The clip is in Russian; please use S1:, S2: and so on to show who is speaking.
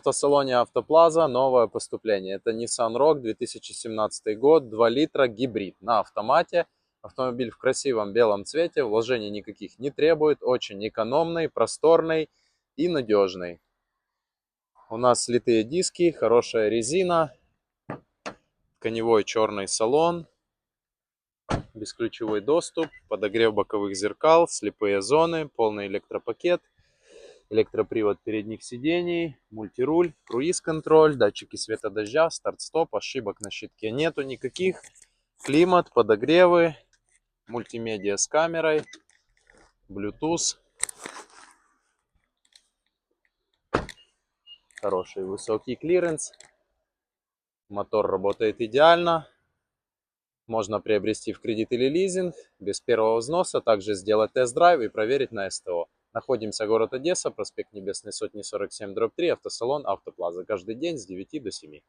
S1: В автосалоне Автоплаза новое поступление. Это Nissan Rogue 2017 год, 2 литра, гибрид на автомате. Автомобиль в красивом белом цвете, вложений никаких не требует, очень экономный, просторный и надежный. У нас литые диски, хорошая резина, тканевой черный салон, бесключевой доступ, подогрев боковых зеркал, слепые зоны, полный электропакет. Электропривод передних сидений, мультируль, круиз-контроль, датчики света дождя, старт-стоп, ошибок на щитке нету никаких. Климат, подогревы, мультимедиа с камерой, Bluetooth. Хороший высокий клиренс. Мотор работает идеально. Можно приобрести в кредит или лизинг без первого взноса, также сделать тест-драйв и проверить на СТО. Находимся город Одесса, проспект Небесной Сотни 47/3, автосалон Автоплаза. Каждый день с 9 до 7.